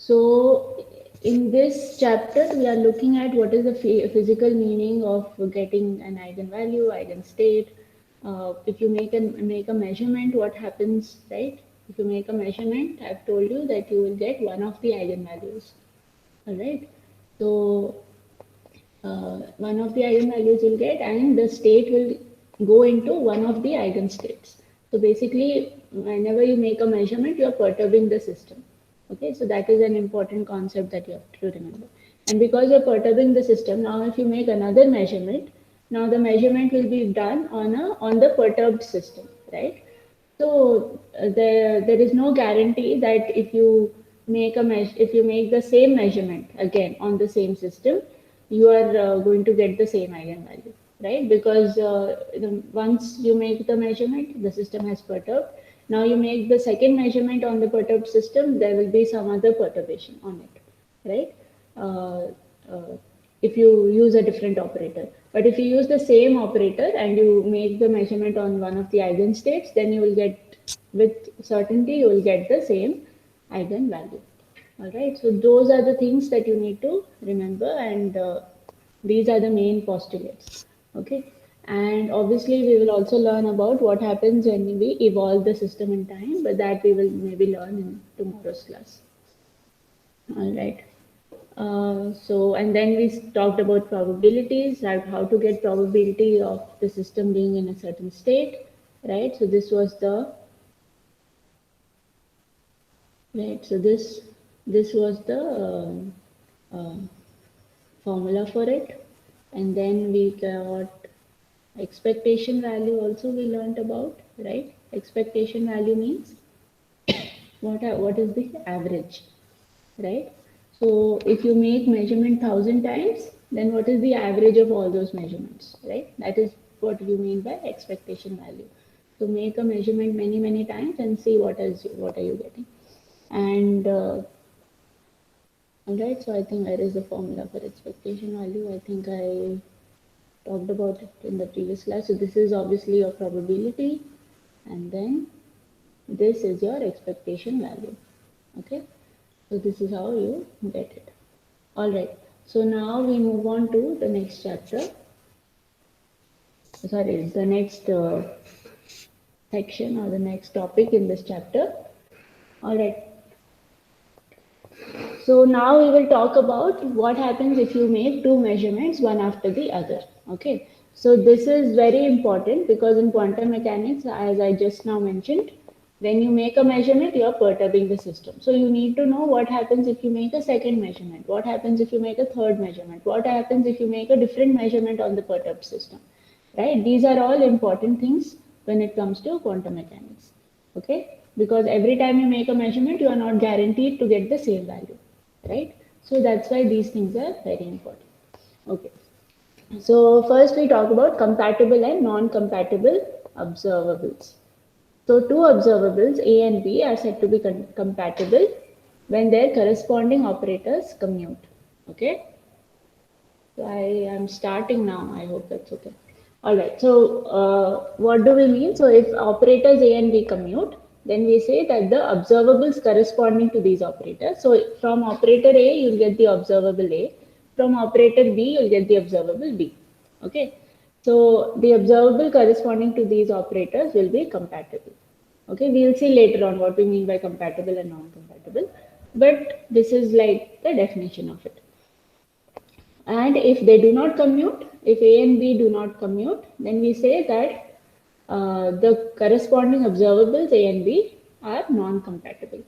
So in this chapter, we are looking at what is the physical meaning of getting an eigenvalue, eigenstate. If you make a measurement, what happens, right? If you make a measurement, I've told you that you will get one of the eigenvalues. All right. So one of the eigenvalues you'll get, and the state will go into one of the eigenstates. So basically, whenever you make a measurement, you are perturbing the system. Okay, so that is an important concept that you have to remember. And because you're perturbing the system, now if you make another measurement, now the measurement will be done on the perturbed system, right? So there is no guarantee that if you make the same measurement again on the same system, you are going to get the same eigenvalue, right? Because once you make the measurement, the system has perturbed. Now you make the second measurement on the perturbed system, there will be some other perturbation on it, right? Uh, uh, if you use a different operator. But if you use the same operator and you make the measurement on one of the eigenstates, then you will get, with certainty, you will get the same eigenvalue. All right, so those are the things that you need to remember, and these are the main postulates. Okay, and obviously we will also learn about what happens when we evolve the system in time, but that we will maybe learn in tomorrow's class. All right. And then we talked about probabilities, like how to get probability of the system being in a certain state, right? So this was the, right, so this was the formula for it. And then we got expectation value also we learned about, right? Expectation value means what is the average, right? So if you make measurement 1,000 times, then what is the average of all those measurements, right? That is what you mean by expectation value. So make a measurement many times and see what are you getting. And all right, so I think where is the formula for expectation value? I think I talked about it in the previous class. So this is obviously your probability, and then this is your expectation value. Okay, so this is how you get it. All right, so now we move on to the next chapter. Sorry, the next section or the next topic in this chapter. All right, so now we will talk about what happens if you make two measurements one after the other. Okay, so this is very important because in quantum mechanics, as I just now mentioned, when you make a measurement, you are perturbing the system. So you need to know what happens if you make a second measurement, what happens if you make a third measurement, what happens if you make a different measurement on the perturbed system, right? These are all important things when it comes to quantum mechanics. Okay, because every time you make a measurement, you are not guaranteed to get the same value, right? So that's why these things are very important. Okay. So first we talk about compatible and non-compatible observables. So two observables A and B are said to be compatible when their corresponding operators commute. Okay. So I am starting now. I hope that's okay. All right. So what do we mean? So if operators A and B commute, then we say that the observables corresponding to these operators. So from operator A, you'll get the observable A. From operator B, you'll get the observable B. Okay. So the observable corresponding to these operators will be compatible. Okay. We'll see later on what we mean by compatible and non-compatible. But this is like the definition of it. And if they do not commute, if A and B do not commute, then we say that the corresponding observables A and B are non-compatible.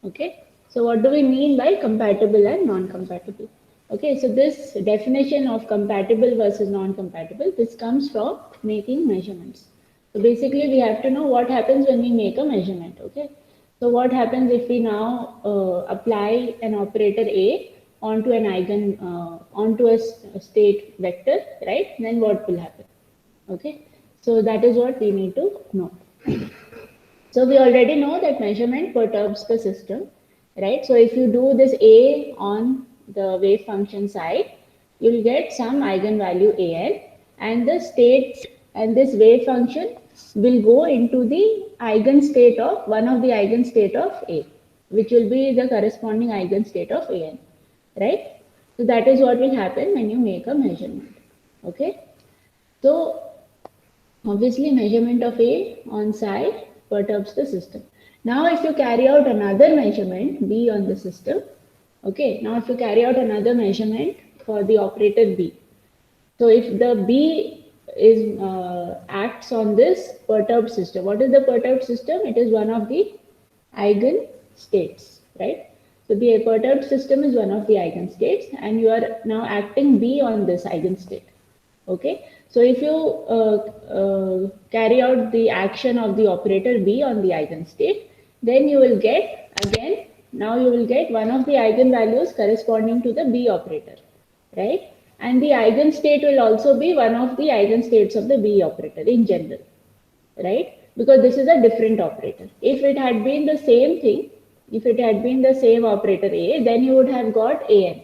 Okay. So what do we mean by compatible and non-compatible? Okay. So this definition of compatible versus non-compatible, this comes from making measurements. So basically we have to know what happens when we make a measurement. Okay. So what happens if we now apply an operator A onto an onto a state vector, right? Then what will happen? Okay. So that is what we need to know. So we already know that measurement perturbs the system, right? So if you do this A on the wave function side, you'll get some eigenvalue an, and the state and this wave function will go into the eigenstate of one of the eigenstate of A. which will be the corresponding eigenstate of an, right? So that is what will happen when you make a measurement. Okay. So obviously measurement of A on psi perturbs the system. Now if you carry out another measurement B on the system, okay, now if you carry out another measurement for the operator B, so if the B is acts on this perturbed system, what is the perturbed system? It is one of the eigenstates, right? So the perturbed system is one of the eigenstates, and you are now acting B on this eigenstate. Okay, so if you carry out the action of the operator B on the eigenstate, then you will get again, now you will get one of the eigenvalues corresponding to the B operator, right? And the eigenstate will also be one of the eigenstates of the B operator in general, right? Because this is a different operator. If it had been the same thing, if it had been the same operator A, then you would have got An.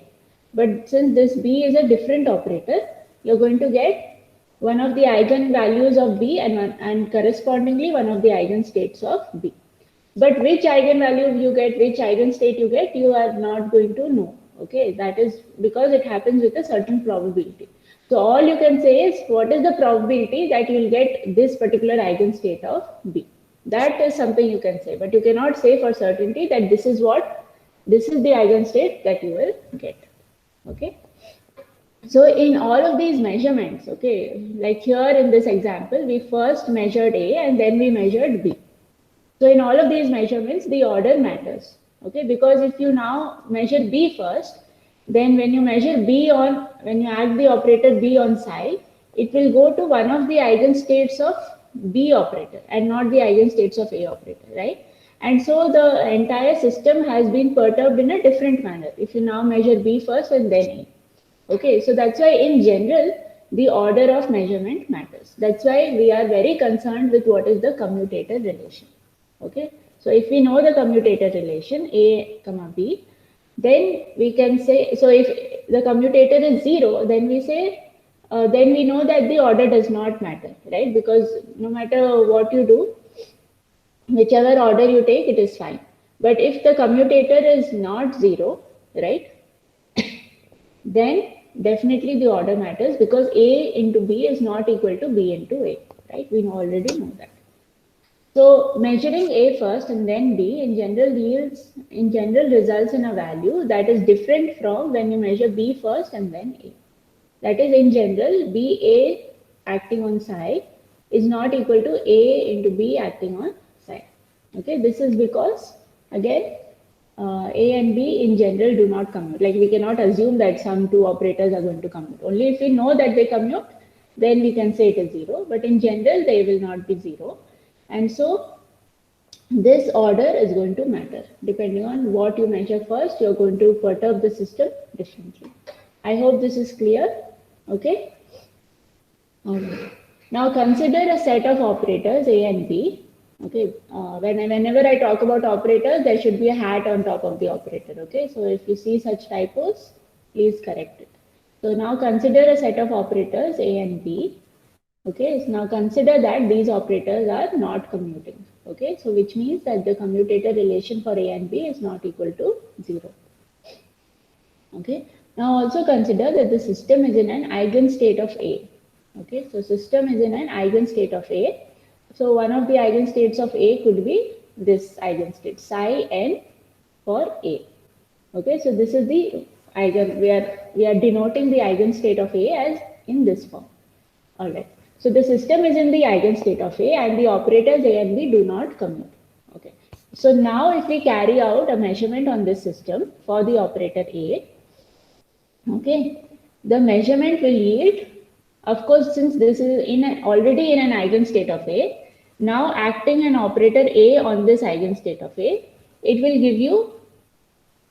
But since this B is a different operator, you're going to get one of the eigenvalues of B and correspondingly one of the eigenstates of B. But which eigenvalue you get, which eigenstate you get, you are not going to know. Okay, that is because it happens with a certain probability. So all you can say is what is the probability that you will get this particular eigenstate of B. That is something you can say, but you cannot say for certainty that this is the eigenstate that you will get. Okay. So in all of these measurements, okay, like here in this example, we first measured A and then we measured B. So in all of these measurements, the order matters, okay, because if you now measure B first, then when you measure when you add the operator B on psi, it will go to one of the eigenstates of B operator and not the eigenstates of A operator, right? And so the entire system has been perturbed in a different manner if you now measure B first and then A. Okay, so that's why in general, the order of measurement matters. That's why we are very concerned with what is the commutator relation. Okay, so if we know the commutator relation A comma B, then we can say, so if the commutator is 0, then we say, then we know that the order does not matter, right? Because no matter what you do, whichever order you take, it is fine. But if the commutator is not 0, right, then definitely the order matters because A into B is not equal to B into A, right? We already know that. So measuring A first and then B in general results in a value that is different from when you measure B first and then A. That is, in general, BA acting on psi is not equal to A into B acting on psi. Okay, this is because again A and B in general do not commute. Like we cannot assume that some two operators are going to commute. Only if we know that they commute, then we can say it is 0. But in general, they will not be 0. And so this order is going to matter. Depending on what you measure first, you're going to perturb the system differently. I hope this is clear. Okay. Now consider a set of operators A and B. Okay, whenever I talk about operators, there should be a hat on top of the operator. Okay, so if you see such typos, please correct it. So now consider a set of operators A and B. Okay, so now consider that these operators are not commuting. Okay, so which means that the commutator relation for A and B is not equal to 0. Okay, now also consider that the system is in an eigenstate of A. Okay, so system is in an eigenstate of A. So one of the eigenstates of A could be this eigenstate psi n for A. Okay, so this is the eigen, we are denoting the eigenstate of A as in this form. All right. So the system is in the eigenstate of A and the operators A and B do not commute. Okay. So now if we carry out a measurement on this system for the operator A, okay, the measurement will yield, of course, since this is already in an eigenstate of A, now acting an operator A on this eigenstate of A, it will give you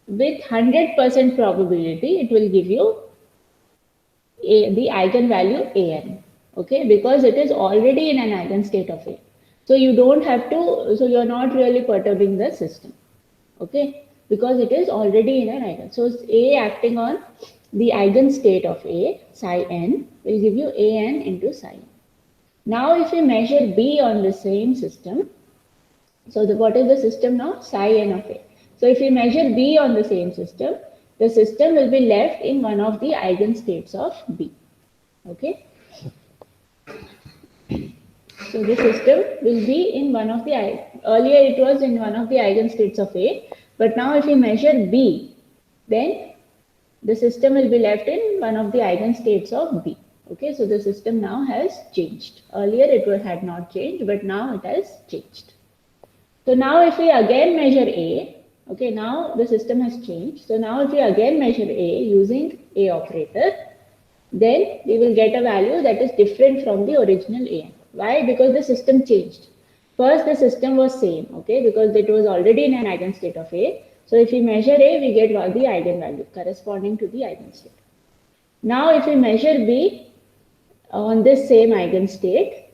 with 100% probability, it will give you the eigenvalue An. Okay, because it is already in an eigenstate of A. So you don't have to, so you're not really perturbing the system. Okay, because it is already in an eigen. So A acting on the eigenstate of A, psi n, will give you An into psi n. Now if we measure B on the same system, so what is the system now? Psi n of A. So if we measure B on the same system, the system will be left in one of the eigenstates of B. Okay. So the system will be in one of the, earlier it was in one of the eigenstates of A, but now if we measure B, then the system will be left in one of the eigenstates of B. Okay, so the system now has changed. Earlier it had not changed, but now it has changed. So now if we again measure A, okay, now the system has changed. So now if we again measure A using A operator, then we will get a value that is different from the original AN. Why? Because the system changed. First, the system was same, okay, because it was already in an eigenstate of A. So if we measure A, we get the eigenvalue corresponding to the eigenstate. Now, if we measure B on this same eigenstate,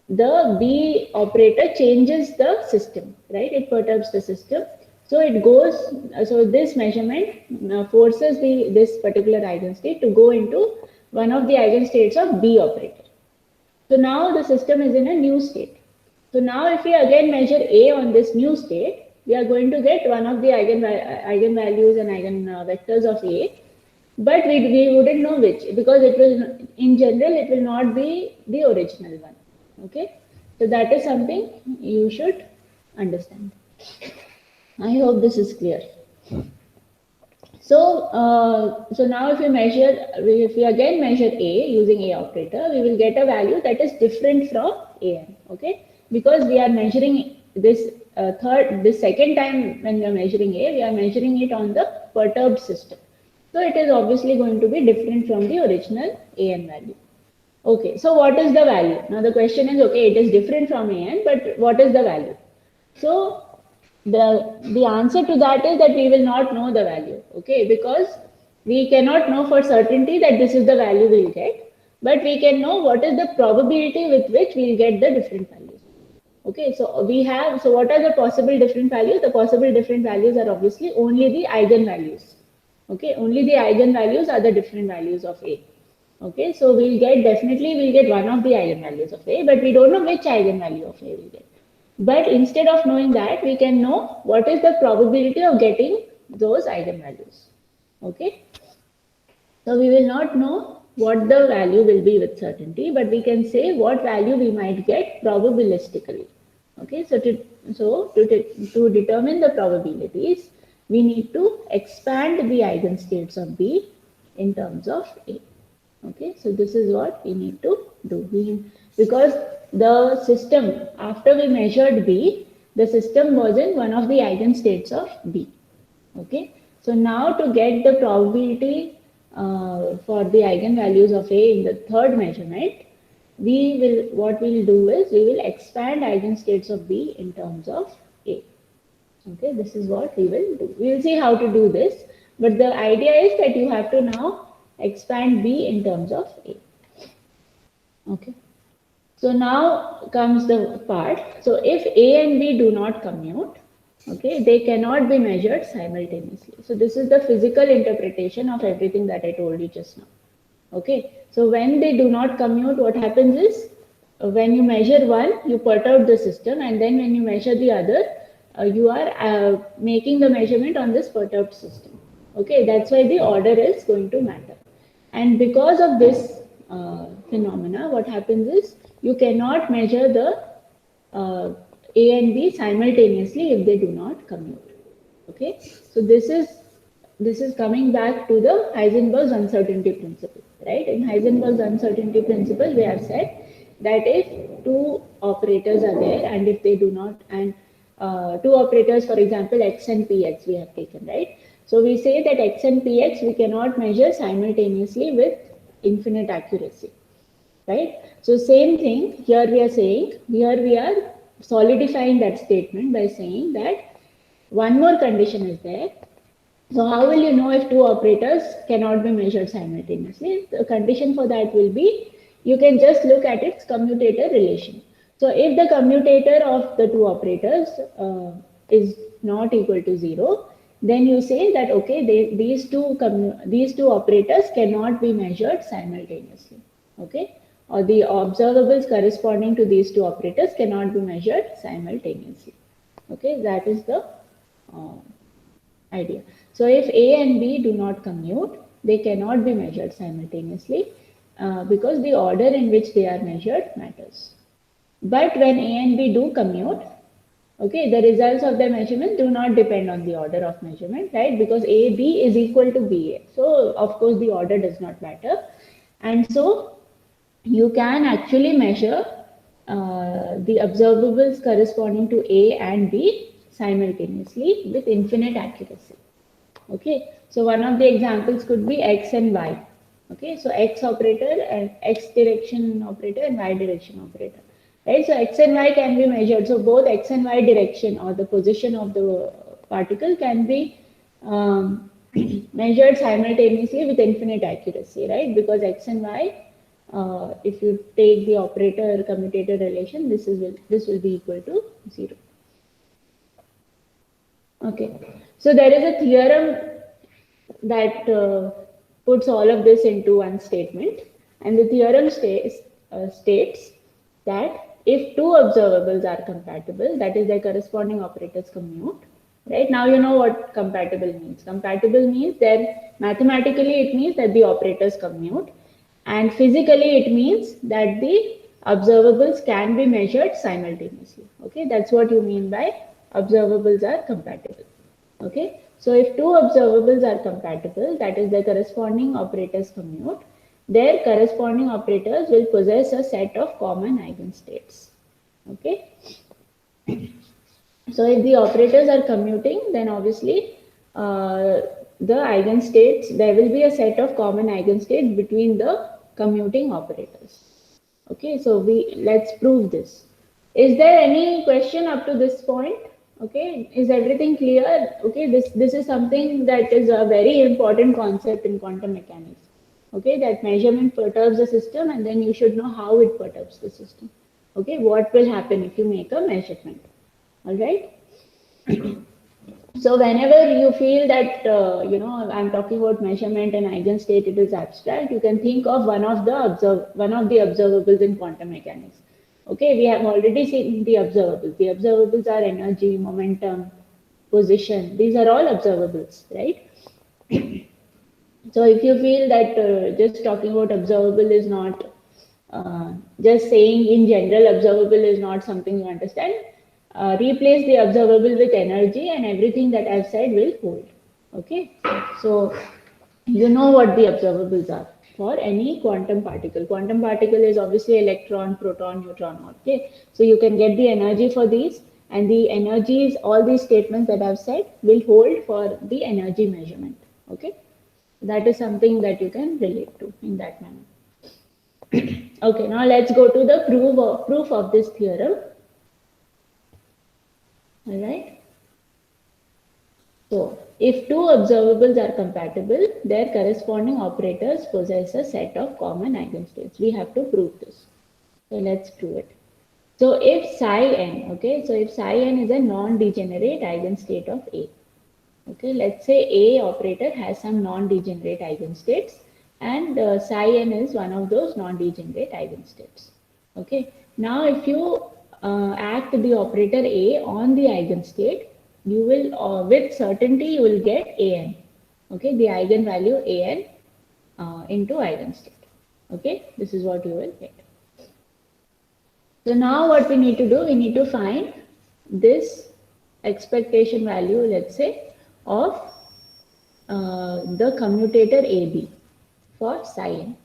the B operator changes the system, right? It perturbs the system. So it goes, so this measurement forces this particular eigenstate to go into one of the eigenstates of B operator. So now the system is in a new state. So now if we again measure A on this new state, we are going to get one of the eigenvalues and eigenvectors of A, but we wouldn't know which, because it will, in general, it will not be the original one. Okay, so that is something you should understand. I hope this is clear. So, so now if we again measure A using A operator, we will get a value that is different from AN. Okay, because we are measuring this this second time when we are measuring A, we are measuring it on the perturbed system. So it is obviously going to be different from the original AN value. Okay, so what is the value? Now the question is, okay, it is different from AN, but what is the value? So the answer to that is that we will not know the value, okay, because we cannot know for certainty that this is the value we'll get, but we can know what is the probability with which we'll get the different values. Okay, so what are the possible different values? The possible different values are obviously only the eigenvalues. Okay, only the eigenvalues are the different values of A. Okay, so we'll get one of the eigenvalues of A, but we don't know which eigenvalue of A we'll get. But instead of knowing that, we can know what is the probability of getting those eigenvalues. Okay, so we will not know what the value will be with certainty, but we can say what value we might get probabilistically. Okay, so to determine the probabilities, we need to expand the eigenstates of B in terms of A. Okay, so this is what we need to do. Because the system, after we measured B, the system was in one of the eigenstates of B. Okay, so now to get the probability for the eigenvalues of A in the third measurement, what we will do is we will expand eigenstates of B in terms of A. Okay, this is what we will do. We will see how to do this, but the idea is that you have to now expand B in terms of A. Okay. So now comes the part. So if A and B do not commute, okay, they cannot be measured simultaneously. So this is the physical interpretation of everything that I told you just now. Okay. So when they do not commute, what happens is when you measure one, you perturb the system, and then when you measure the other, you are making the measurement on this perturbed system. Okay, that's why the order is going to matter. And because of this phenomena, what happens is you cannot measure the A and B simultaneously if they do not commute. Okay, so this is coming back to the Heisenberg's uncertainty principle, right? In Heisenberg's uncertainty principle, we have said that if two operators are there and if they do not, and two operators, for example, x and px we have taken, right? So we say that x and px we cannot measure simultaneously with infinite accuracy, right? So same thing here we are saying, here we are solidifying that statement by saying that one more condition is there. So how will you know if two operators cannot be measured simultaneously? The condition for that will be, you can just look at its commutator relation. So if the commutator of the two operators is not equal to 0, then you say that, okay, these two operators cannot be measured simultaneously. Okay, or the observables corresponding to these two operators cannot be measured simultaneously. Okay, that is the idea. So if A and B do not commute, they cannot be measured simultaneously because the order in which they are measured matters. But when A and B do commute, okay, the results of their measurement do not depend on the order of measurement, right? Because AB is equal to BA. So of course the order does not matter. And so you can actually measure the observables corresponding to A and B simultaneously with infinite accuracy. Okay, so one of the examples could be X and Y. Okay, so X operator and X direction operator and Y direction operator. Right, so X and Y can be measured. So both X and Y direction or the position of the particle can be measured simultaneously with infinite accuracy, right? Because X and Y, if you take the operator commutator relation, this will be equal to 0. Okay, so there is a theorem that puts all of this into one statement, and the theorem states that if two observables are compatible, that is, their corresponding operators commute. Right now, you know what compatible means. Compatible means that mathematically it means that the operators commute, and physically it means that the observables can be measured simultaneously. Okay, that's what you mean by observables are compatible. Okay, so if two observables are compatible, that is, their corresponding operators commute, their corresponding operators will possess a set of common eigenstates. Okay, so if the operators are commuting, then obviously the eigenstates, there will be a set of common eigenstates between the commuting operators. Okay, so let's prove this. Is there any question up to this point? Okay, is everything clear? Okay, this is something that is a very important concept in quantum mechanics. Okay, that measurement perturbs the system, and then you should know how it perturbs the system. Okay, what will happen if you make a measurement? All right. So whenever you feel that I'm talking about measurement and eigenstate, it is abstract, you can think of one of the observables in quantum mechanics. Okay, we have already seen the observables. The observables are energy, momentum, position. These are all observables, right? So if you feel that just talking about observable is not, just saying in general observable is not something you understand, replace the observable with energy and everything that I've said will hold. Okay, so you know what the observables are for any quantum particle. Quantum particle is obviously electron, proton, neutron. Okay, so you can get the energy for these, and the energies, all these statements that I've said will hold for the energy measurement. Okay, that is something that you can relate to in that manner. Okay, now let's go to the proof of this theorem. All right. So, if two observables are compatible, their corresponding operators possess a set of common eigenstates. We have to prove this. So, let's prove it. So, if psi n, okay, so if psi n is a non-degenerate eigenstate of A. Okay, let's say A operator has some non-degenerate eigenstates, and psi n is one of those non-degenerate eigenstates. Okay, now if you act the operator A on the eigenstate, you will, with certainty, you will get An. Okay, the eigenvalue An into eigenstate. Okay, this is what you will get. So now what we need to do, we need to find this expectation value, let's say, of the commutator AB for psi n.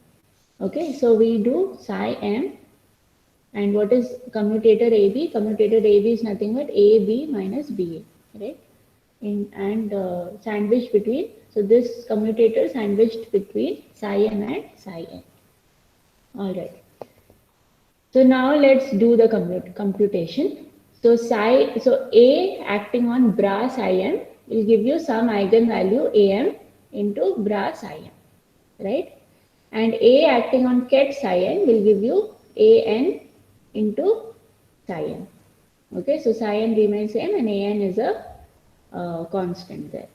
Okay, so we do psi m, and what is commutator AB? Commutator AB is nothing but AB minus BA, right? And sandwiched between, so this commutator sandwiched between psi m and psi n. All right. So now let's do the computation. So A acting on bra psi m will give you some eigenvalue Am into bra psi m, right? And A acting on ket psi n will give you An into psi n. Okay, so psi n remains same and An is a constant there.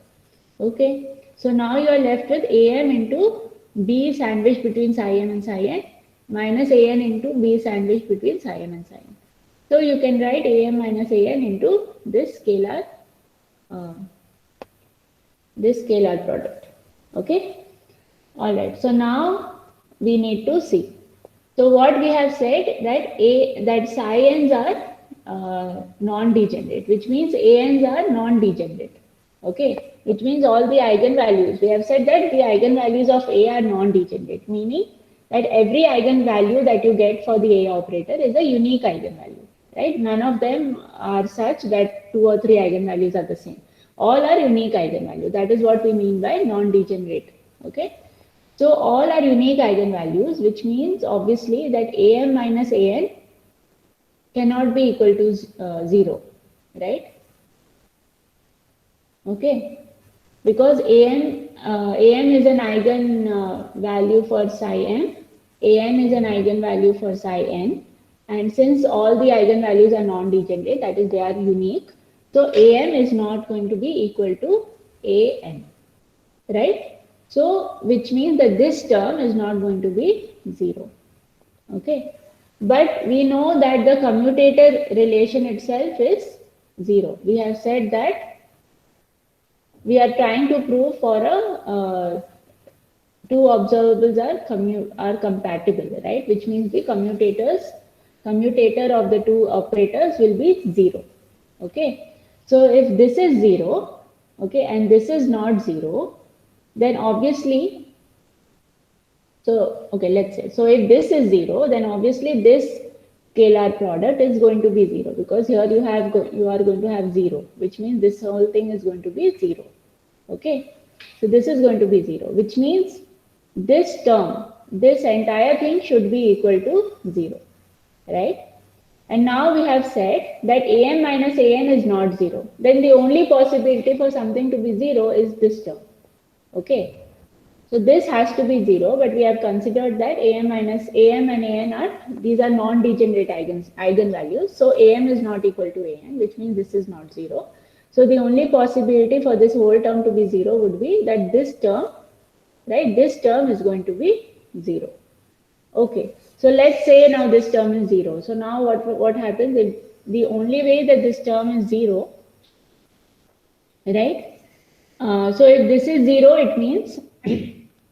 Okay, so now you are left with Am into B sandwiched between psi m and psi n minus An into B sandwiched between psi m and psi n. So you can write Am minus An into this scalar this scalar product. Okay. All right. So now we need to see. So what we have said that psi n's are non-degenerate, which means ANs are non-degenerate. Okay, which means all the eigenvalues. We have said that the eigenvalues of A are non-degenerate, meaning that every eigenvalue that you get for the A operator is a unique eigenvalue, right? None of them are such that 2 or 3 eigenvalues are the same. All are unique eigenvalues. That is what we mean by non-degenerate. Okay. So all are unique eigenvalues, which means obviously that AM minus AN cannot be equal to 0, right? Okay, because AM is an eigen value for psi m, AN is an eigenvalue for psi n, and since all the eigenvalues are non-degenerate, that is, they are unique, so AM is not going to be equal to AN, right? So, which means that this term is not going to be 0. Okay. But we know that the commutator relation itself is 0. We have said that we are trying to prove for a two observables are compatible, right? Which means the commutator of the two operators will be 0. Okay. So if this is 0, okay, and this is not 0, then obviously, so okay, let's say, so if this is 0, then obviously this scalar product is going to be 0, because here you are going to have 0, which means this whole thing is going to be 0. Okay, so this is going to be 0, which means this term, this entire thing should be equal to 0, right? And now we have said that AM minus AN is not 0. Then the only possibility for something to be 0 is this term. Okay. So this has to be 0, but we have considered that AM and AN these are non-degenerate eigenvalues. So AM is not equal to AN, which means this is not 0. So the only possibility for this whole term to be 0 would be that this term, right, this term is going to be 0. Okay, so let's say now this term is 0. So now what happens if the only way that this term is 0, right? So if this is 0, it means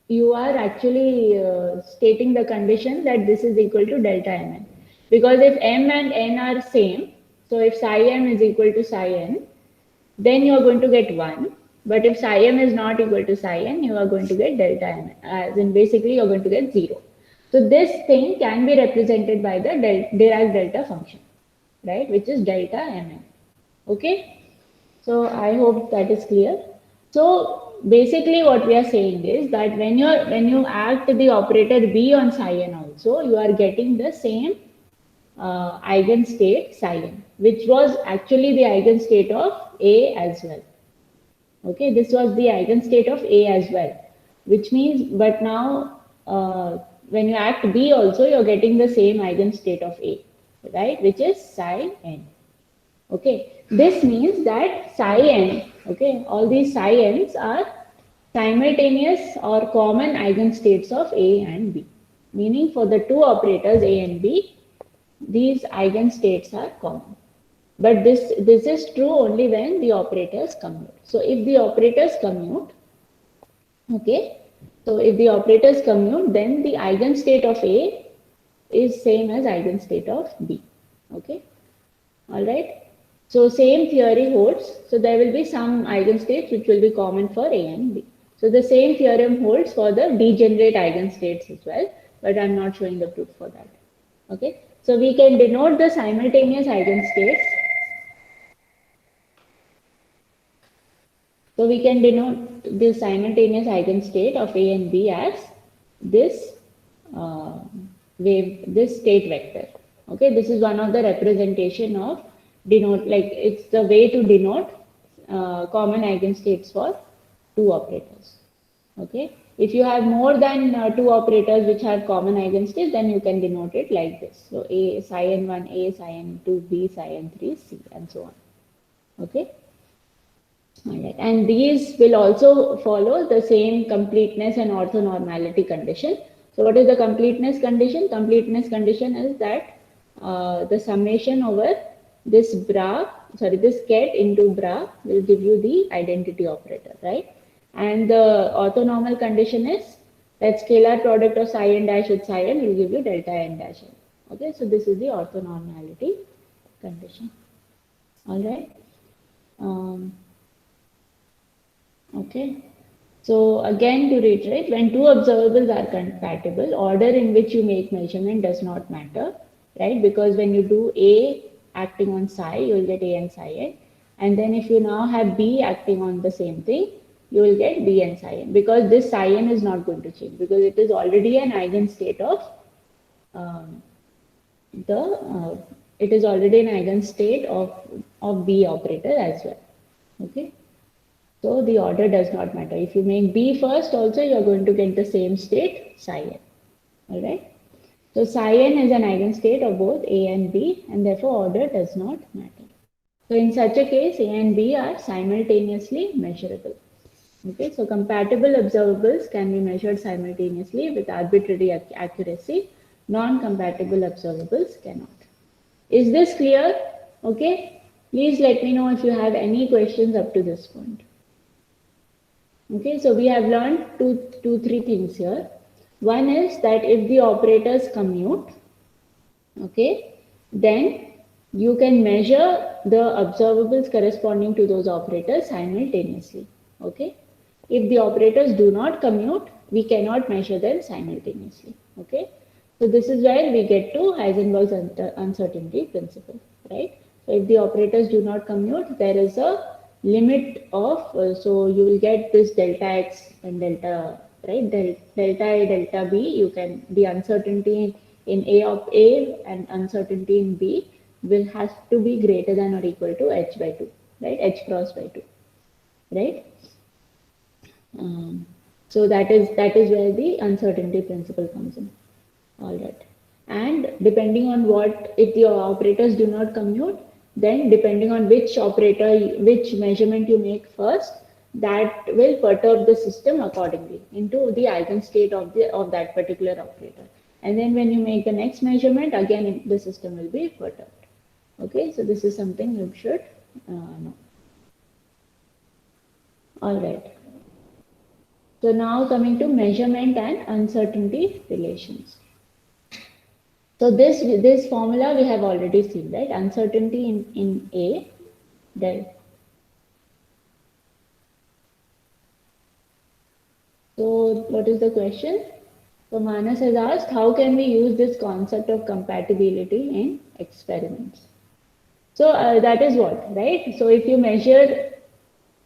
you are actually stating the condition that this is equal to delta Mn. Because if M and N are same, so if psi m is equal to psi n, then you are going to get 1. But if psi m is not equal to psi n, you are going to get delta Mn. As in basically you are going to get 0. So this thing can be represented by the Dirac delta function, right, which is delta Mn. Okay. So I hope that is clear. So basically what we are saying is that when you act the operator B on psi n also, you are getting the same eigenstate psi n, which was actually the eigenstate of A as well. Okay, this was the eigenstate of A as well, which means, but now when you act B also, you're getting the same eigenstate of A, right, which is psi n. Okay, this means that psi n, okay, all these psi n's are simultaneous or common eigenstates of A and B. Meaning for the two operators A and B, these eigenstates are common. But this is true only when the operators commute. So if the operators commute, okay, so if the operators commute, then the eigenstate of A is same as eigenstate of B. Okay, all right. So same theory holds. So there will be some eigenstates which will be common for A and B. So the same theorem holds for the degenerate eigenstates as well, but I'm not showing the proof for that. Okay. So we can denote the simultaneous eigenstates. So we can denote the simultaneous eigenstate of A and B as this this state vector. Okay. This is one of the representation of denote, like it's the way to denote common eigenstates for two operators. Okay, if you have more than two operators which have common eigenstates, then you can denote it like this. So A psi n1 A, psi n2 B, psi n3 C, and so on. Okay, all right, and these will also follow the same completeness and orthonormality condition. So what is the completeness condition? Completeness condition is that the summation over this ket into bra will give you the identity operator, right? And the orthonormal condition is that scalar product of psi n dash with psi n will give you delta n dash n. Okay, so this is the orthonormality condition. All right. Okay. So again, to reiterate, when two observables are compatible, order in which you make measurement does not matter, right? Because when you do A acting on psi, you will get A and psi n. And then if you now have B acting on the same thing, you will get B and psi n. Because this psi n is not going to change because it is already an eigenstate of it is already an eigenstate of B operator as well. Okay. So the order does not matter. If you make B first also, you are going to get the same state, psi n. Alright. So psi n is an eigenstate of both A and B, and therefore order does not matter. So in such a case, A and B are simultaneously measurable. Okay, so compatible observables can be measured simultaneously with arbitrary accuracy. Non-compatible observables cannot. Is this clear? Okay. Please let me know if you have any questions up to this point. Okay, so we have learned three things here. One is that if the operators commute, okay, then you can measure the observables corresponding to those operators simultaneously. Okay, if the operators do not commute, we cannot measure them simultaneously. Okay, so this is where we get to Heisenberg's uncertainty principle, right? So if the operators do not commute, there is a limit of, so you will get this delta x and delta, right? Delta A, delta B, you can, the uncertainty in A of A and uncertainty in B will have to be greater than or equal to h by 2, right? H cross by 2, right? So that is where the uncertainty principle comes in. All right. And depending on what, if the operators do not commute, then depending on which operator, which measurement you make first, that will perturb the system accordingly into the eigenstate of that particular operator. And then when you make the next measurement, again the system will be perturbed. Okay, so this is something you should know. All right. So now coming to measurement and uncertainty relations. So this formula we have already seen, right? Uncertainty in A, del. So what is the question? So Manas has asked, how can we use this concept of compatibility in experiments? So that is what, right? So if you measure,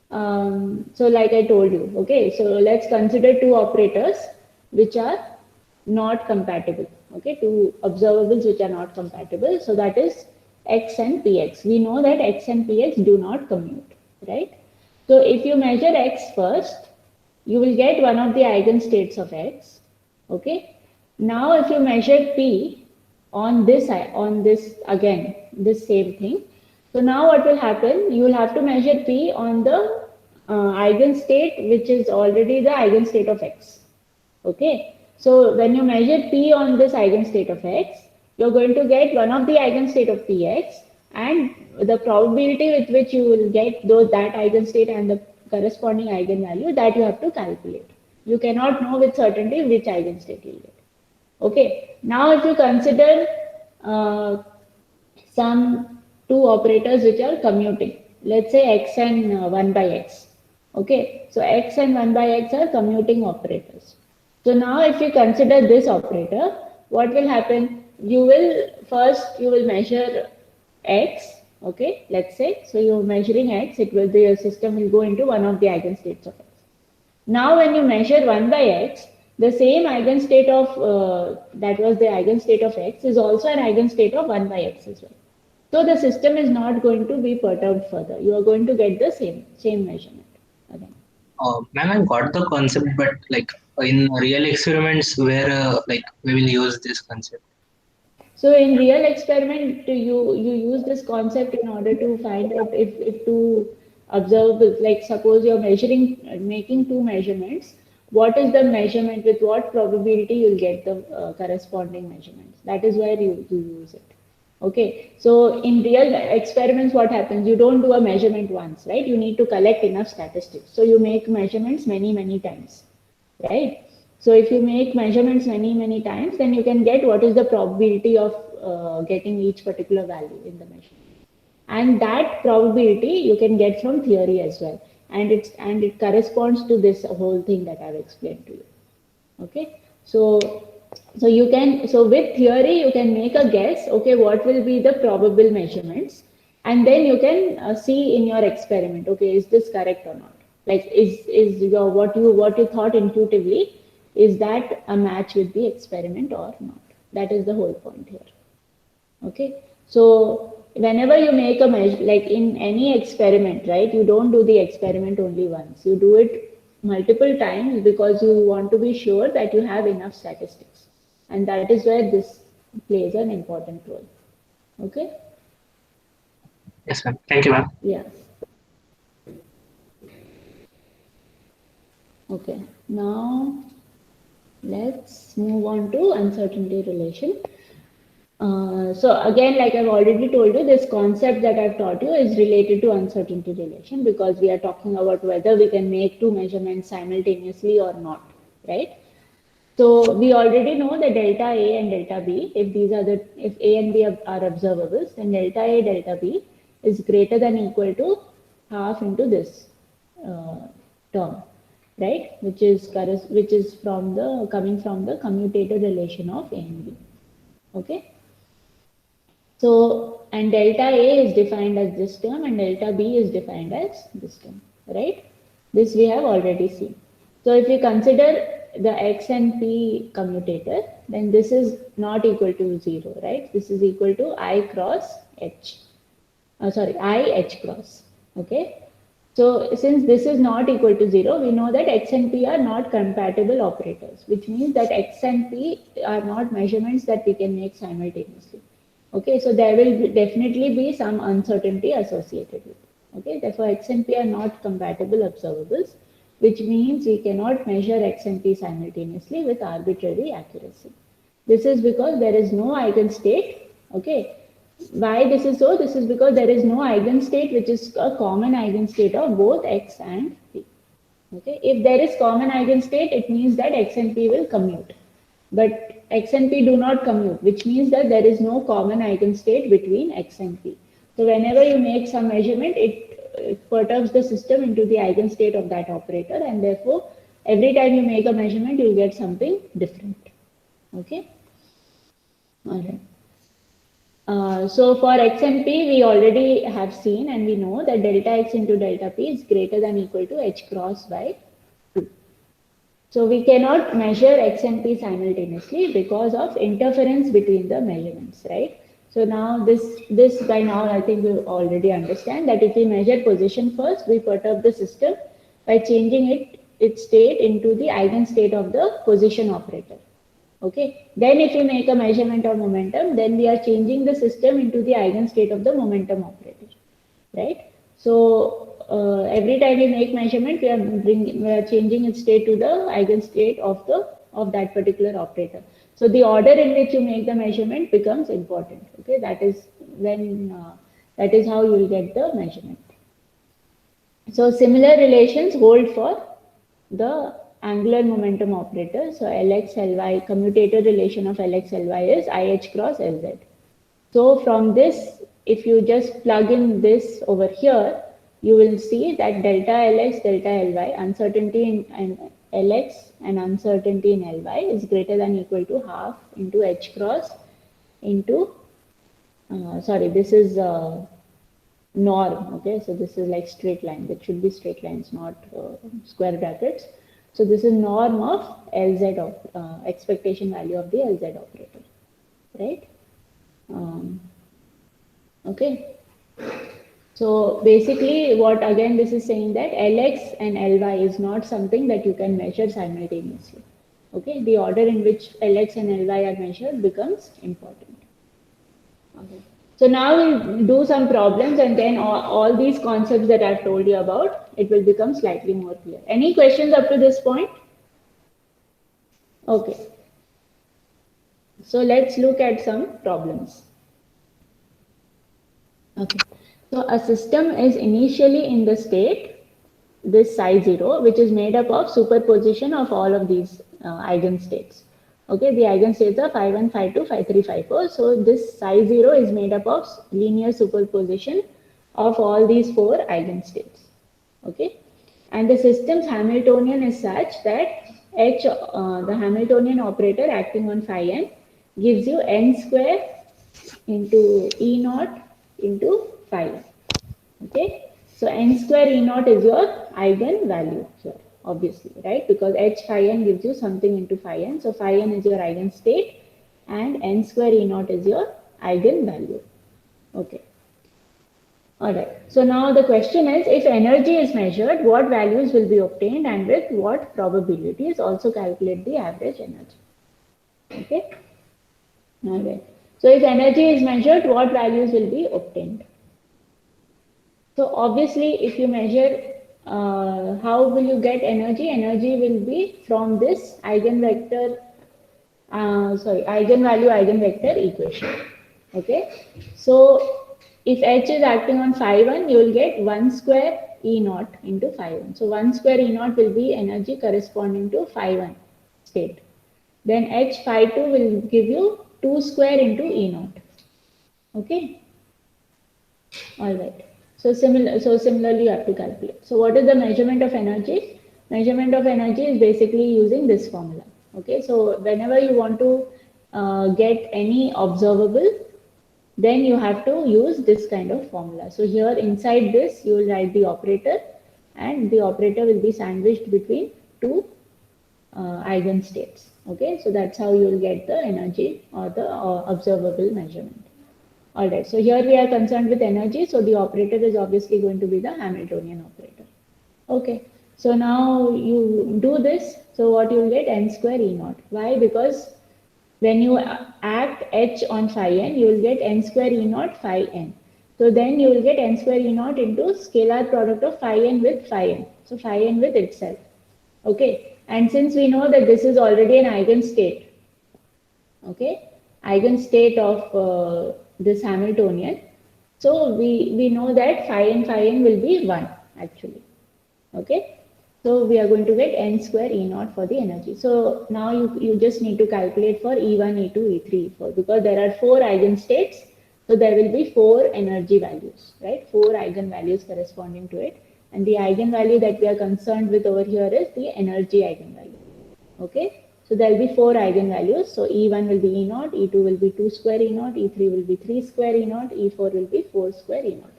so like I told you, okay, so let's consider two operators which are not compatible. Okay, two observables which are not compatible. So that is x and px. We know that x and px do not commute, right? So if you measure x first, you will get one of the eigenstates of x. Okay. Now if you measure p on this again, this same thing. So now what will happen? You will have to measure p on the eigenstate which is already the eigenstate of x. Okay. So when you measure p on this eigenstate of x, you're going to get one of the eigenstate of px, and the probability with which you will get that eigenstate and the corresponding eigenvalue, that you have to calculate. You cannot know with certainty which eigenstate you will get. Okay. Now if you consider some two operators which are commuting, let's say x and 1 by x. Okay. So x and 1 by x are commuting operators. So now if you consider this operator, what will happen? You will measure x, okay, let's say. So you're measuring x, the system will go into one of the eigenstates of x. Now when you measure 1 by x, the same eigenstate of, that was the eigenstate of x, is also an eigenstate of 1 by x as well. So the system is not going to be perturbed further. You are going to get the same measurement again. Ma'am, I got the concept, but like in real experiments where like we will use this concept. So in real experiment, you use this concept in order to find out if two observables, like suppose you're making two measurements, what is the measurement, with what probability you'll get the corresponding measurements. That is where you use it. Okay, so in real experiments, what happens? You don't do a measurement once, right? You need to collect enough statistics. So you make measurements many times, right? So if you make measurements many times, then you can get what is the probability of getting each particular value in the measurement. And that probability you can get from theory as well. And it corresponds to this whole thing that I've explained to you. Okay, so you can, so with theory you can make a guess, okay, what will be the probable measurements, and then you can see in your experiment, okay, is this correct or not, like is your what you thought intuitively, is that a match with the experiment or not. That is the whole point here. Okay, so whenever you make a measure, like in any experiment, right, you don't do the experiment only once, you do it multiple times because you want to be sure that you have enough statistics. And that is where this plays an important role. Okay, Yes, ma'am. Thank you, ma'am. yeah, okay. Now let's move on to uncertainty relation. So again, like I've already told you, this concept that I've taught you is related to uncertainty relation because we are talking about whether we can make two measurements simultaneously or not, right? So we already know that delta A and delta B, if these are the, if A and B are observables, then delta A delta B is greater than equal to half into this uh, term, right? Which is from the coming from the commutator relation of A and B. Okay. So, and delta A is defined as this term and delta B is defined as this term, right? This we have already seen. So, if you consider the X and P commutator, then this is not equal to 0, right? This is equal to I cross H. I H cross, okay? So, since this is not equal to 0, we know that X and P are not compatible operators, which means that X and P are not measurements that we can make simultaneously. Okay, so there will definitely be some uncertainty associated with it. Okay, therefore X and P are not compatible observables, which means we cannot measure X and P simultaneously with arbitrary accuracy. This is because there is no eigenstate. Okay, why this is so? This is because there is no eigenstate which is a common eigenstate of both X and P. Okay, if there is common eigenstate, it means that X and P will commute. But X and P do not commute, which means that there is no common eigenstate between X and P. So whenever you make some measurement, it perturbs the system into the eigenstate of that operator, and therefore every time you make a measurement, you get something different. Okay. All right. So for X and P, we already have seen and we know that delta X into delta P is greater than equal to H cross by 2. So we cannot measure X and P simultaneously because of interference between the measurements, right? So now this by now I think you already understand that if we measure position first, we perturb the system by changing its state into the eigenstate of the position operator. Okay. Then if you make a measurement of momentum, then we are changing the system into the eigenstate of the momentum operator, right? So every time we make measurement, we are changing its state to the eigenstate of that particular operator. So the order in which you make the measurement becomes important. Okay, that is when that is how you will get the measurement. So similar relations hold for the angular momentum operator. So Lx Ly, commutator relation of Lx Ly is IH cross Lz. So from this, if you just plug in this over here, you will see that delta Lx, delta Ly, uncertainty in Lx and uncertainty in Ly is greater than equal to half into H cross into, this is norm. Okay, so this is like straight line. That should be straight lines, not square brackets. So this is norm of Lz of expectation value of the Lz operator, right? Okay. So basically what again this is saying that Lx and Ly is not something that you can measure simultaneously. Okay. The order in which Lx and Ly are measured becomes important. Okay. So now we'll do some problems and then all these concepts that I've told you about, it will become slightly more clear. Any questions up to this point? Okay. So let's look at some problems. Okay. So a system is initially in the state, this psi 0, which is made up of superposition of all of these eigenstates. Okay, the eigenstates are phi 1, phi 2, phi 3, phi 4. So this psi 0 is made up of linear superposition of all these four eigenstates. Okay, and the system's Hamiltonian is such that the Hamiltonian operator acting on phi n gives you n square into E naught into phi n. Okay, so n square E naught is your eigenvalue here, obviously, right? Because h phi n gives you something into phi n. So phi n is your eigenstate and n square E naught is your eigenvalue. Okay. All right. So now the question is, if energy is measured, what values will be obtained and with what probabilities? Also calculate the average energy. Okay. All right. So if energy is measured, what values will be obtained? So obviously, if you measure, how will you get energy? Energy will be from this eigenvector, eigenvalue eigenvector equation. Okay. So if H is acting on phi 1, you will get 1 square E naught into phi 1. So 1 square E naught will be energy corresponding to phi 1 state. Then H phi 2 will give you 2 square into E naught. Okay. All right. So similarly you have to calculate. So what is the measurement of energy? Measurement of energy is basically using this formula. Okay. So whenever you want to get any observable, then you have to use this kind of formula. So here inside this, you will write the operator, and the operator will be sandwiched between two eigenstates. Okay, so that's how you will get the energy or the observable measurement. All right, so here we are concerned with energy, so the operator is obviously going to be the Hamiltonian operator. Okay, so now you do this, so what you will get n square E naught. Why? Because when you act h on phi n, you will get n square E naught phi n. So then you will get n square E naught into scalar product of phi n with phi n. So phi n with itself. Okay, and since we know that this is already an eigenstate, okay, eigenstate of this Hamiltonian, so we know that phi n will be 1 actually. Okay, so we are going to get n square E naught for the energy. So now you just need to calculate for E1, E2, E3, E4, because there are 4 eigenstates. So there will be 4 energy values, right? 4 eigenvalues corresponding to it. And the eigenvalue that we are concerned with over here is the energy eigenvalue. Okay, so there will be 4 eigenvalues. So E1 will be E naught, E2 will be 2 square E naught, E3 will be 3 square E naught, E4 will be 4 square E naught.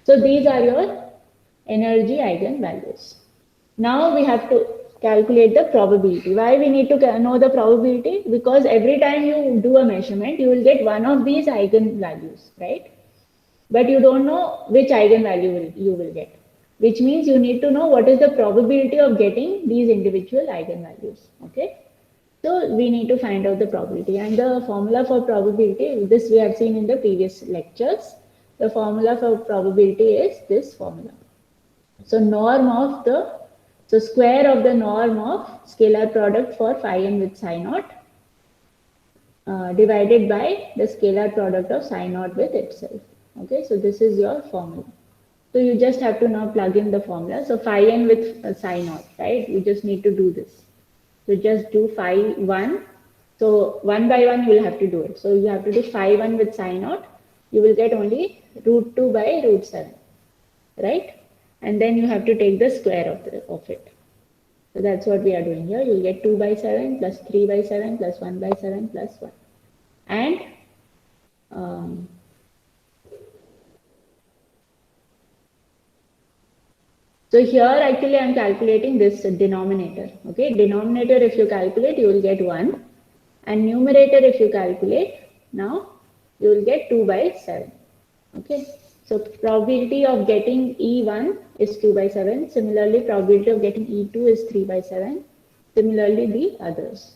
So these are your energy eigenvalues. Now we have to calculate the probability. Why we need to know the probability? Because every time you do a measurement, you will get one of these eigenvalues, right? But you don't know which eigenvalue you will get, which means you need to know what is the probability of getting these individual eigenvalues, okay? So we need to find out the probability, and the formula for probability, this we have seen in the previous lectures. The formula for probability is this formula. So square of the norm of scalar product for phi n with psi naught divided by the scalar product of psi naught with itself. Okay, so this is your formula. So you just have to now plug in the formula. So phi n with psi naught, right? You just need to do this. So just do phi 1. So one by one you will have to do it. So you have to do phi 1 with psi naught. You will get only root 2 by root 7, right? And then you have to take the square of it. So that's what we are doing here. You'll get 2 by 7 plus 3 by 7 plus 1 by 7 plus 1. And so here actually I'm calculating this denominator. Okay, denominator if you calculate, you will get 1. And numerator if you calculate, now you will get 2 by 7. Okay. So probability of getting E1 is 2 by 7. Similarly, probability of getting E2 is 3 by 7. Similarly, the others.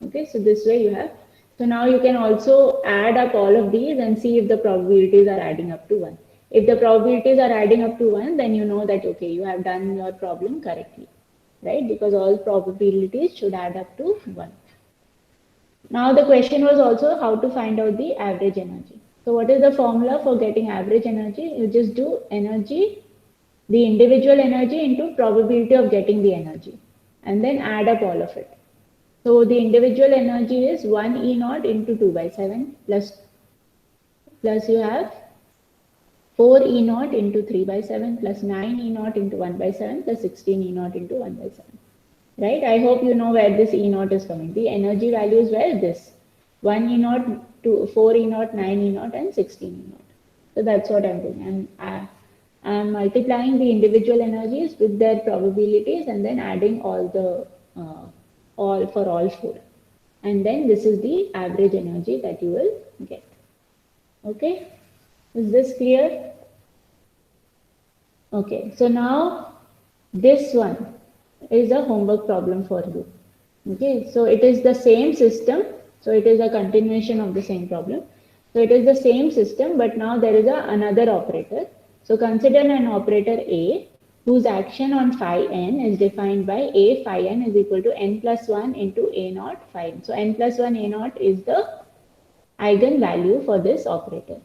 Okay, so this way you have. So now you can also add up all of these and see if the probabilities are adding up to 1. If the probabilities are adding up to 1, then you know that, okay, you have done your problem correctly, right? Because all probabilities should add up to 1. Now the question was also how to find out the average energy. So what is the formula for getting average energy? You just do energy, the individual energy into probability of getting the energy, and then add up all of it. So the individual energy is 1 E naught into 2 by 7 plus you have 4 E naught into 3 by 7 plus 9 E naught into 1 by 7 plus 16 E naught into 1 by 7. Right? I hope you know where this E naught is coming. The energy values were this 1 E naught, 4 E naught, 9 E naught, and 16 E naught. So that's what I'm doing. I'm multiplying the individual energies with their probabilities and then adding all the all for all four. And then this is the average energy that you will get. Okay, is this clear? Okay, so now this one is a homework problem for you. Okay, so it is the same system. So it is a continuation of the same problem. So it is the same system, but now there is another operator. So consider an operator A whose action on phi n is defined by A phi n is equal to n plus 1 into A naught phi n. So n plus 1 A naught is the eigenvalue for this operator.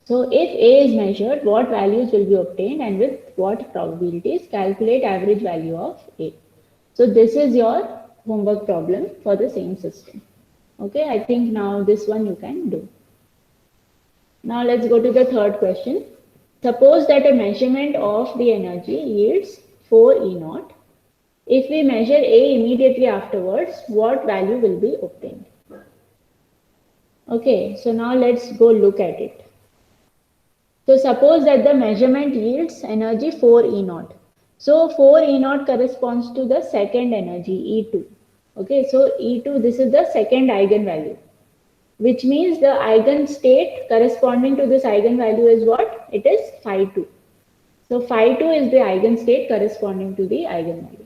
So if A is measured, what values will be obtained and with what probabilities? Calculate average value of A. So this is your homework problem for the same system. Okay, I think now this one you can do. Now let's go to the third question. Suppose that a measurement of the energy yields 4 E naught. If we measure A immediately afterwards, what value will be obtained? Okay, so now let's go look at it. So suppose that the measurement yields energy 4 E naught. So 4 E naught corresponds to the second energy E2. Okay, so E2, this is the second eigenvalue, which means the eigenstate corresponding to this eigenvalue is what? It is phi 2. So phi 2 is the eigenstate corresponding to the eigenvalue.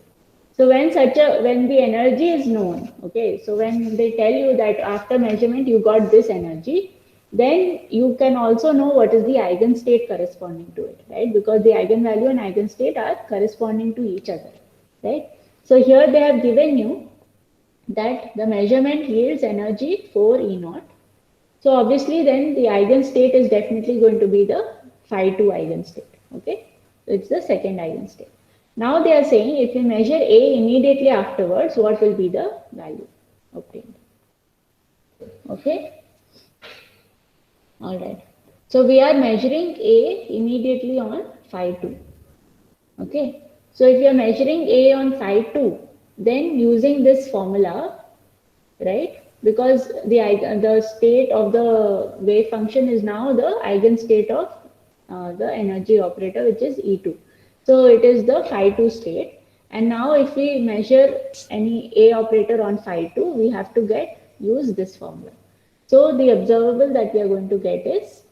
So when the energy is known, okay, so when they tell you that after measurement you got this energy, then you can also know what is the eigenstate corresponding to it, right? Because the eigenvalue and eigenstate are corresponding to each other, right? So here they have given you that the measurement yields energy 4 E naught. So obviously then the eigenstate is definitely going to be the phi 2 eigenstate, okay? So it's the second eigenstate. Now they are saying if we measure A immediately afterwards, what will be the value obtained? Okay? All right. So we are measuring A immediately on phi 2. Okay. So if you are measuring A on phi 2, then using this formula, right? Because the state of the wave function is now the eigenstate of the energy operator, which is E2. So it is the phi 2 state. And now if we measure any A operator on phi 2, we have to use this formula. So the observable that we are going to get is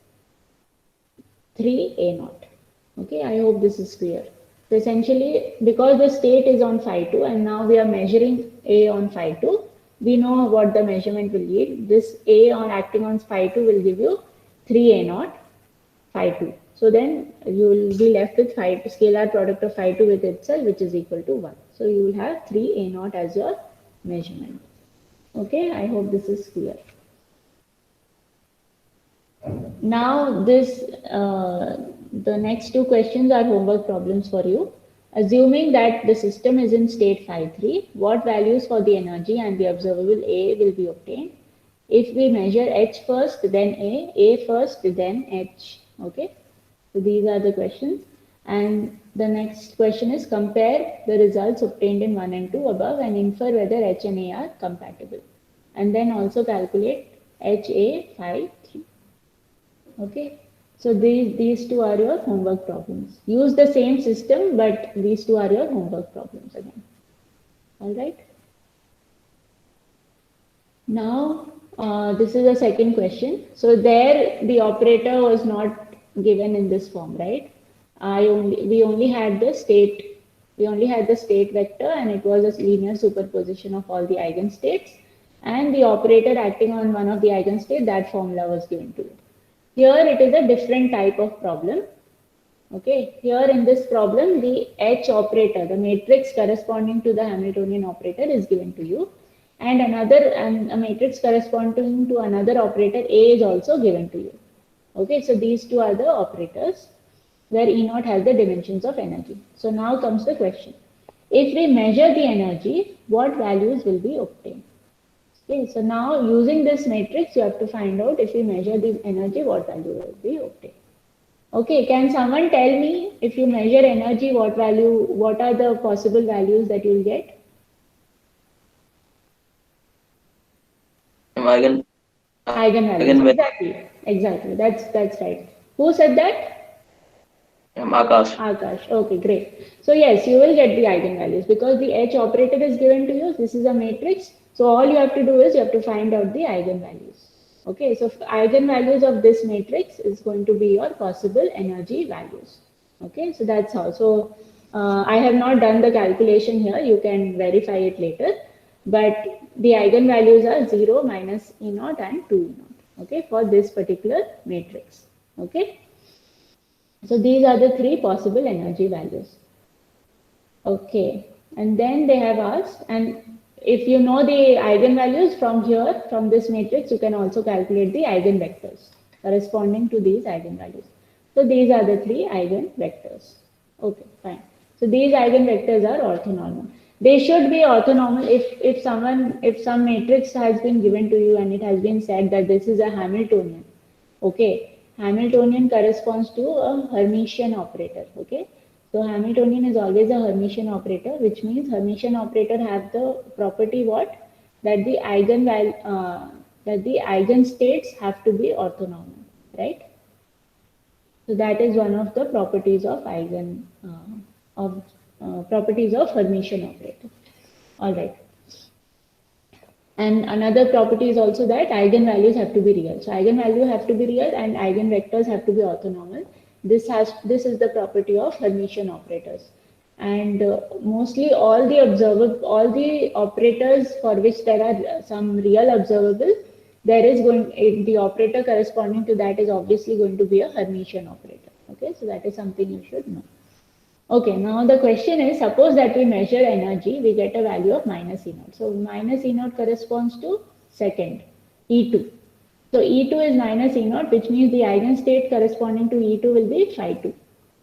3 A naught. Okay, I hope this is clear. So essentially, because the state is on phi 2 and now we are measuring A on phi 2, we know what the measurement will yield. This A on acting on phi 2 will give you 3 A naught phi 2. So then you will be left with scalar product of phi 2 with itself, which is equal to 1. So you will have 3 A naught as your measurement. Okay, I hope this is clear. Now the next two questions are homework problems for you. Assuming that the system is in state phi 3, what values for the energy and the observable A will be obtained? If we measure H first, then A first, then H. Okay, so these are the questions. And the next question is compare the results obtained in 1 and 2 above and infer whether H and A are compatible. And then also calculate HA phi 3. Okay, so these two are your homework problems. Use the same system, but these two are your homework problems again. All right. Now, this is the second question. So there the operator was not given in this form, right? We only had the state vector, and it was a linear superposition of all the eigenstates, and the operator acting on one of the eigenstates, that formula was given to you. Here it is a different type of problem. Okay, here in this problem, the H operator, the matrix corresponding to the Hamiltonian operator, is given to you. and a matrix corresponding to another operator A is also given to you. Okay, so these two are the operators where E naught has the dimensions of energy. So now comes the question. If we measure the energy, what values will be obtained? Okay, so now using this matrix, you have to find out if we measure the energy, what value will be obtained. Okay, can someone tell me if you measure energy, what are the possible values that you'll get? Eigenvalues. Eigenvalues, exactly. That's right. Who said that? Akash. Akash. Okay, great. So yes, you will get the eigenvalues because the H operator is given to you. This is a matrix. So all you have to do is you have to find out the eigenvalues. Okay, so eigenvalues of this matrix is going to be your possible energy values. Okay, so that's how. So I have not done the calculation here. You can verify it later. But the eigenvalues are 0, minus E naught, and 2 E naught. Okay, for this particular matrix. Okay. So these are the three possible energy values. Okay, and then they have asked, and if you know the eigenvalues from here, from this matrix, you can also calculate the eigenvectors corresponding to these eigenvalues. So these are the three eigenvectors. Okay, fine. So these eigenvectors are orthonormal. They should be orthonormal if some matrix has been given to you and it has been said that this is a Hamiltonian. Okay, Hamiltonian corresponds to a Hermitian operator. Okay, so Hamiltonian is always a Hermitian operator, which means Hermitian operator have the property what? That the eigenstates have to be orthonormal, right? So that is one of the properties of properties of Hermitian operator. All right. And another property is also that eigenvalues have to be real. So eigenvalue have to be real and eigenvectors have to be orthonormal. This is the property of Hermitian operators. And mostly all the operators for which there are some real observable, the operator corresponding to that is obviously going to be a Hermitian operator. Okay, so that is something you should know. Okay, now the question is, suppose that we measure energy, we get a value of minus E naught. So minus E naught corresponds to second, E2. So E2 is minus E naught, which means the eigenstate corresponding to E2 will be phi 2.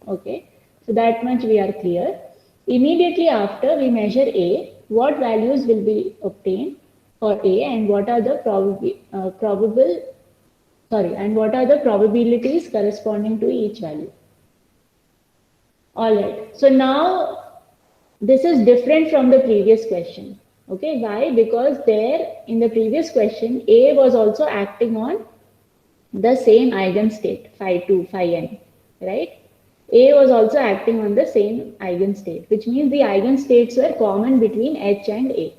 Okay, so that much we are clear. Immediately after we measure A, what values will be obtained for A and what are the probabilities corresponding to each value? All right. So now this is different from the previous question. Okay. Why? Because there in the previous question, A was also acting on the same eigenstate, phi 2, phi n, right? A was also acting on the same eigenstate, which means the eigenstates were common between H and A.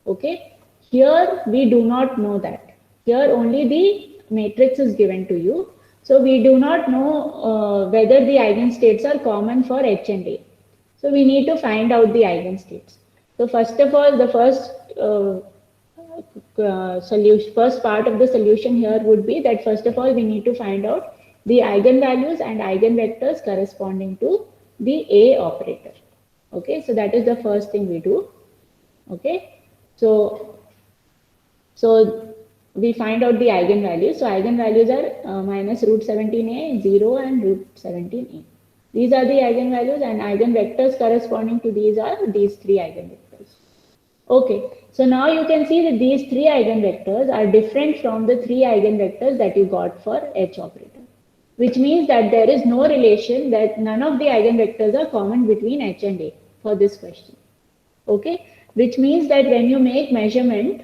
Okay. Here we do not know that. Here only the matrix is given to you. So we do not know whether the eigenstates are common for H and A. So we need to find out the eigenstates. So first of all, the first part of the solution here would be that first of all we need to find out the eigenvalues and eigenvectors corresponding to the A operator. Okay, so that is the first thing we do. Okay, so we find out the eigenvalues. So eigenvalues are minus root 17a, 0 and root 17a. These are the eigenvalues and eigenvectors corresponding to these are these three eigenvectors. Okay, so now you can see that these three eigenvectors are different from the three eigenvectors that you got for H operator, which means that there is no relation, that none of the eigenvectors are common between H and A for this question. Okay, which means that when you make measurement,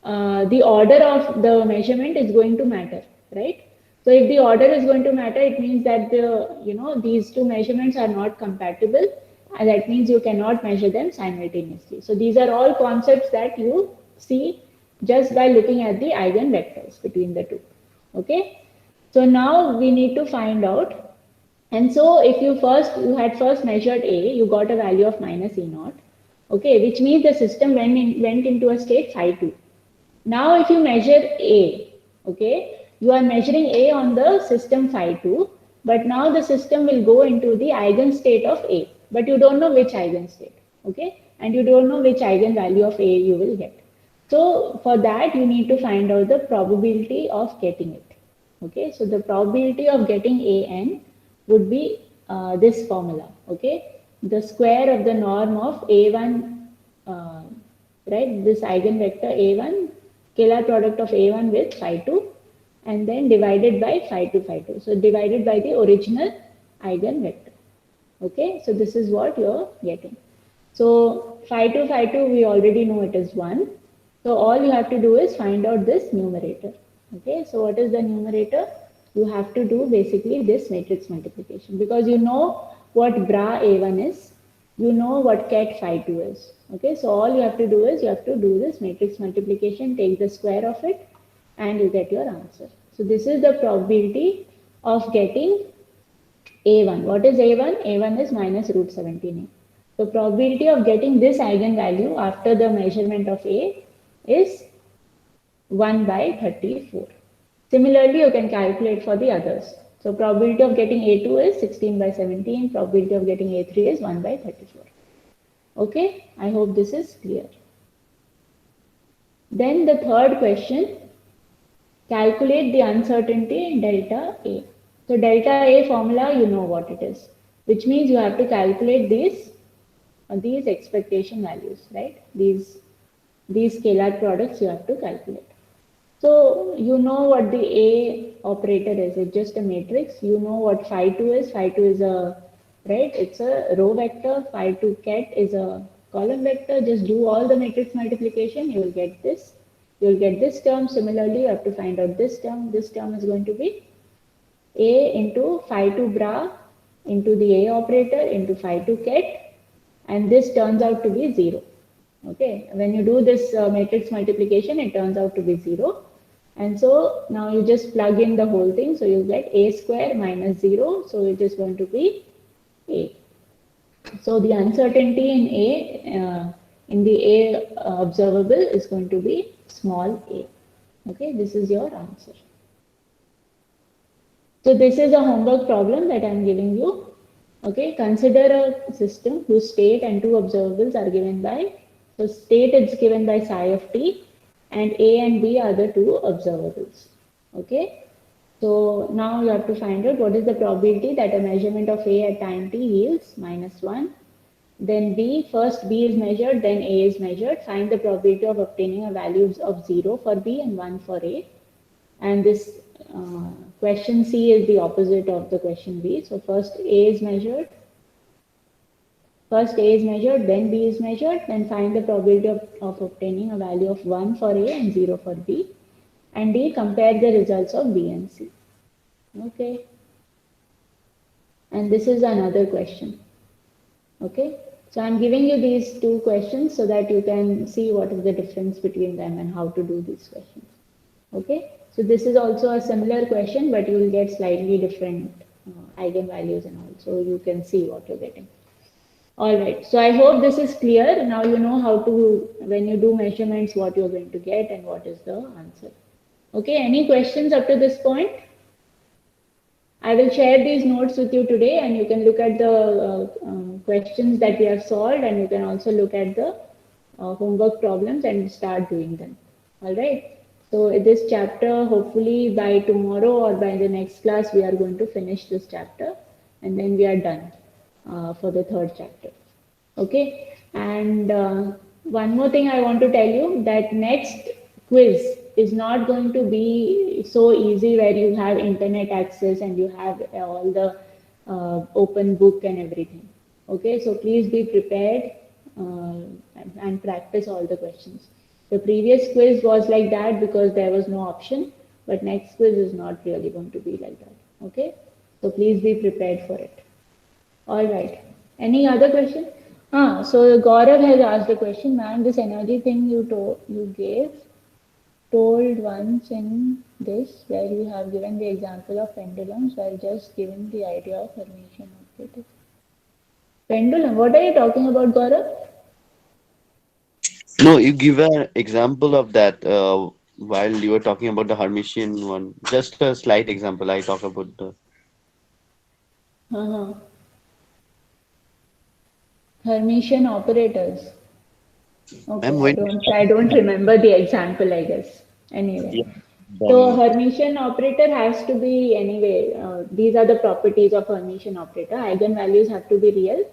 the order of the measurement is going to matter, right? So if the order is going to matter, it means that these two measurements are not compatible, and that means you cannot measure them simultaneously. So these are all concepts that you see just by looking at the eigenvectors between the two. Okay, so now we need to find out. And so if you had first measured A, you got a value of minus E naught. Okay, which means the system went into a state phi 2. Now, if you measure A, okay, you are measuring A on the system phi 2, but now the system will go into the eigenstate of A, but you don't know which eigenstate, okay, and you don't know which eigenvalue of A you will get. So for that, you need to find out the probability of getting it. Okay, so the probability of getting an would be this formula. Okay, the square of the norm of a1, right? This eigenvector a1, scalar product of a1 with phi2, and then divided by phi2, phi2. So divided by the original eigenvector. Okay, so this is what you're getting. So phi 2, we already know it is 1. So all you have to do is find out this numerator. Okay, so what is the numerator? You have to do basically this matrix multiplication because you know what bra A1 is, you know what ket phi 2 is. Okay, so all you have to do is you have to do this matrix multiplication, take the square of it, and you get your answer. So this is the probability of getting a1. What is A1? A1 is minus root 17a. The probability of getting this eigenvalue after the measurement of A is 1 by 34. Similarly, you can calculate for the others. So probability of getting A2 is 16 by 17. Probability of getting A3 is 1 by 34. Okay, I hope this is clear. Then the third question, calculate the uncertainty delta A. So delta A formula, you know what it is, which means you have to calculate these expectation values, right? These scalar products you have to calculate. So you know what the A operator is. It's just a matrix. You know what phi 2 is. Phi 2 is a, right? It's a row vector. Phi 2 ket is a column vector. Just do all the matrix multiplication. You will get this. You will get this term. Similarly, you have to find out this term. This term is going to be A into phi 2 bra into the A operator into phi 2 ket, and this turns out to be 0. Okay, when you do this matrix multiplication, it turns out to be 0. And so now you just plug in the whole thing. So you get A square minus 0. So it is going to be A. So the uncertainty in A, in the A observable is going to be small a. Okay, this is your answer. So this is a homework problem that I am giving you. Okay, consider a system whose state and two observables are given by, so state is given by psi of t and A and B are the two observables. Okay, so now you have to find out what is the probability that a measurement of A at time t yields -1. Then B, first B is measured, then A is measured. Find the probability of obtaining a value of 0 for B and 1 for A. And this question C is the opposite of the question B. So first A is measured. First A is measured, then B is measured, then find the probability of obtaining a value of 1 for A and 0 for B. And D, compare the results of B and C. Okay. And this is another question. Okay. So I'm giving you these two questions so that you can see what is the difference between them and how to do these questions. Okay. So this is also a similar question, but you will get slightly different eigenvalues and all. So you can see what you're getting. All right. So I hope this is clear. Now you know how to, when you do measurements, what you're going to get and what is the answer. Okay. Any questions up to this point? I will share these notes with you today and you can look at the questions that we have solved and you can also look at the homework problems and start doing them. All right. So this chapter, hopefully by tomorrow or by the next class, we are going to finish this chapter and then we are done for the third chapter. Okay. And one more thing I want to tell you that next quiz is not going to be so easy where you have internet access and you have all the open book and everything. Okay, so please be prepared and practice all the questions. The previous quiz was like that because there was no option, but next quiz is not really going to be like that. Okay, so please be prepared for it. All right. Any other question? So Gaurav has asked a question, ma'am. This energy thing you gave told once in this where you have given the example of pendulums while just giving the idea of Hermitian operator. Pendulum, what are you talking about, Gaurav? No, you give an example of that while you were talking about the Hermitian one. Just a slight example. I talk about the. Hermitian operators. Okay, Ma'am, when I don't remember the example, I guess. Anyway. yeah, So then Hermitian operator has to be anyway, these are the properties of Hermitian operator. Eigenvalues have to be real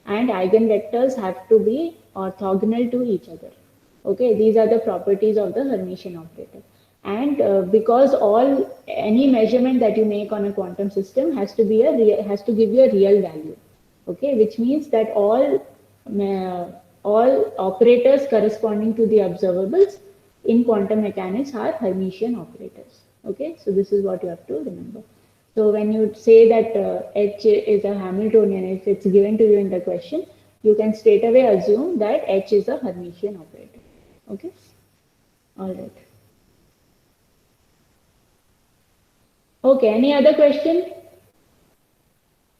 and eigenvectors have to be orthogonal to each other. Okay, these are the properties of the Hermitian operator. And because any measurement that you make on a quantum system has to be has to give you a real value. Okay, which means that all operators corresponding to the observables in quantum mechanics are Hermitian operators. Okay, so this is what you have to remember. So when you say that H is a Hamiltonian, if it's given to you in the question, you can straight away assume that H is a Hermitian operator. Okay, all right. Okay, any other question?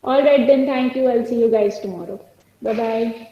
All right, then thank you. I'll see you guys tomorrow. Bye bye.